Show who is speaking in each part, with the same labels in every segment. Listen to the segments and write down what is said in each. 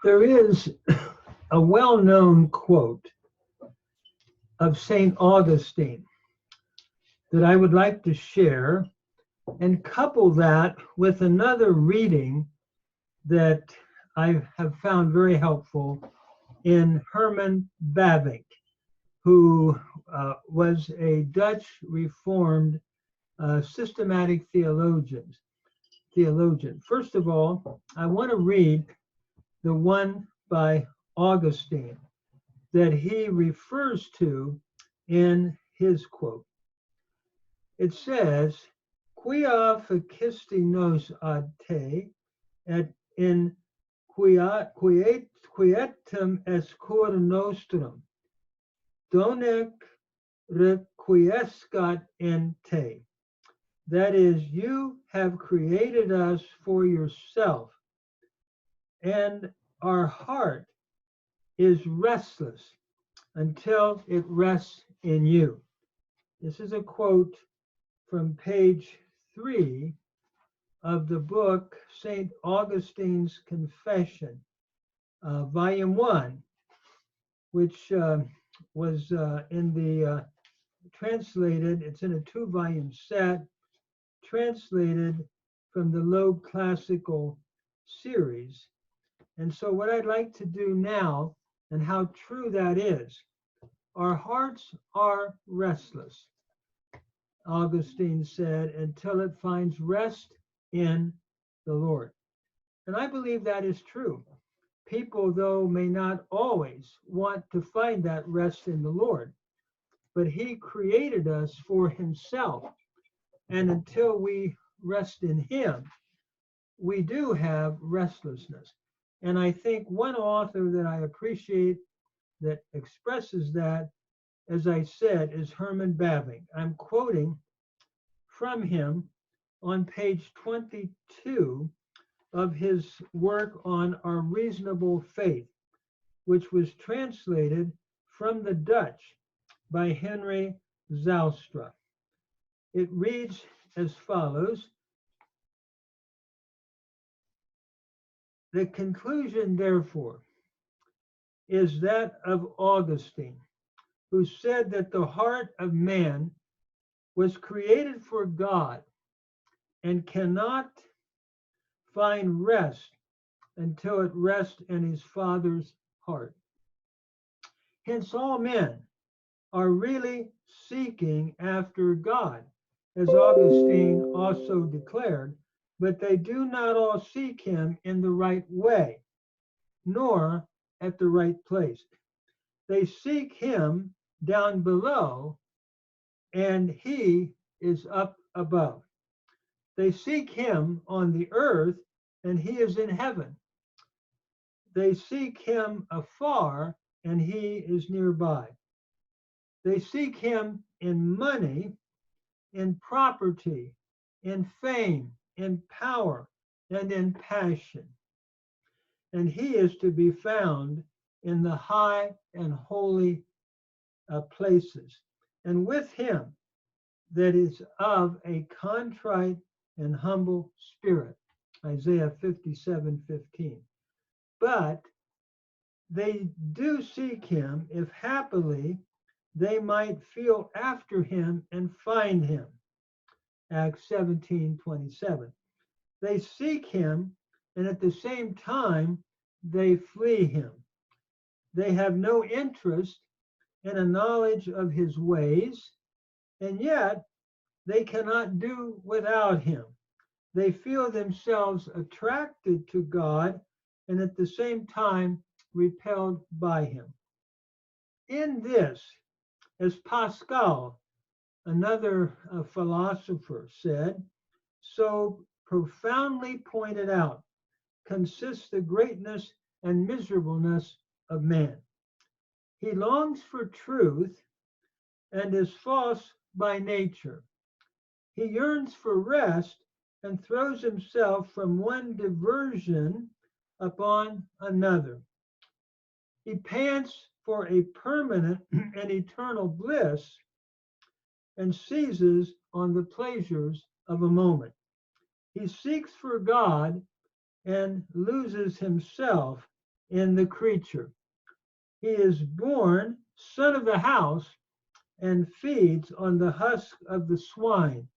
Speaker 1: There is a well-known quote of St. Augustine that I would like to share and couple that with another reading that I have found very helpful in Herman Bavinck, who was a Dutch Reformed systematic theologian. First of all, I want to read the one by Augustine that he refers to in his quote. It says, "Quia fecisti nos ad te, et in quietum est cor nostrum, donec requiescat in te." That is, you have created us for yourself, and our heart is restless until it rests in you. This is a quote from page 3 of the book St. Augustine's Confession, volume 1, which was in the translated, it's in a 2-volume set, translated from the Loeb Classical series. And so what I'd like to do now, and how true that is, our hearts are restless, Augustine said, until it finds rest in the Lord. And I believe that is true. People, though, may not always want to find that rest in the Lord, but he created us for himself. And until we rest in him, we do have restlessness. And I think one author that I appreciate that expresses that, as I said, is Herman Bavinck. I'm quoting from him on page 22 of his work on Our Reasonable Faith, which was translated from the Dutch by Henry Zijlstra. It reads as follows: "The conclusion, therefore, is that of Augustine, who said that the heart of man was created for God and cannot find rest until it rests in his Father's heart. Hence, all men are really seeking after God, as Augustine also declared, but they do not all seek him in the right way, nor at the right place. They seek him down below, and he is up above. They seek him on the earth, and he is in heaven. They seek him afar, and he is nearby. They seek him in money, in property, in fame, in power, and in passion. And he is to be found in the high and holy places, and with him that is of a contrite and humble spirit." Isaiah 57:15. "But they do seek him, if happily they might feel after him and find him." Acts 17:27. They seek him, and at the same time they flee him. They have no interest in a knowledge of his ways, and yet they cannot do without him. They feel themselves attracted to God and at the same time repelled by him. In this, as Pascal, another philosopher, said, so profoundly pointed out, consists the greatness and miserableness of man. He longs for truth and is false by nature. He yearns for rest and throws himself from one diversion upon another. He pants for a permanent and eternal bliss and seizes on the pleasures of a moment. He seeks for God and loses himself in the creature. He is born son of the house and feeds on the husk of the swine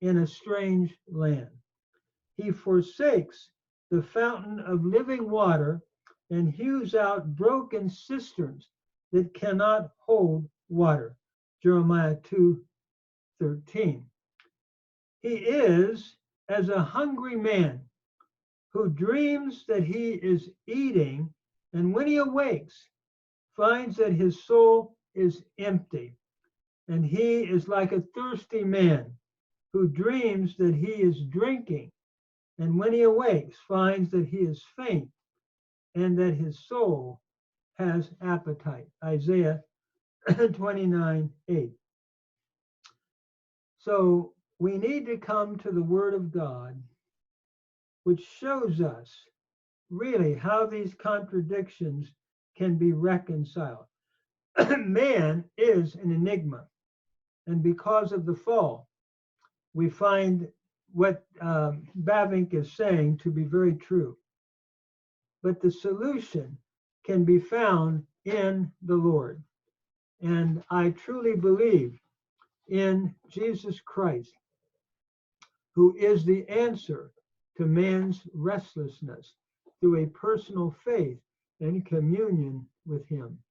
Speaker 1: in a strange land. He forsakes the fountain of living water and hews out broken cisterns that cannot hold water. Jeremiah 2:13. He is as a hungry man who dreams that he is eating, and when he awakes, finds that his soul is empty. And he is like a thirsty man who dreams that he is drinking, and when he awakes, finds that he is faint and that his soul has appetite. Isaiah 29:8. So we need to come to the Word of God, which shows us really how these contradictions can be reconciled. Man is an enigma, and because of the fall, we find what Bavinck is saying to be very true. But the solution can be found in the Lord. And I truly believe in Jesus Christ, who is the answer to man's restlessness through a personal faith and communion with him.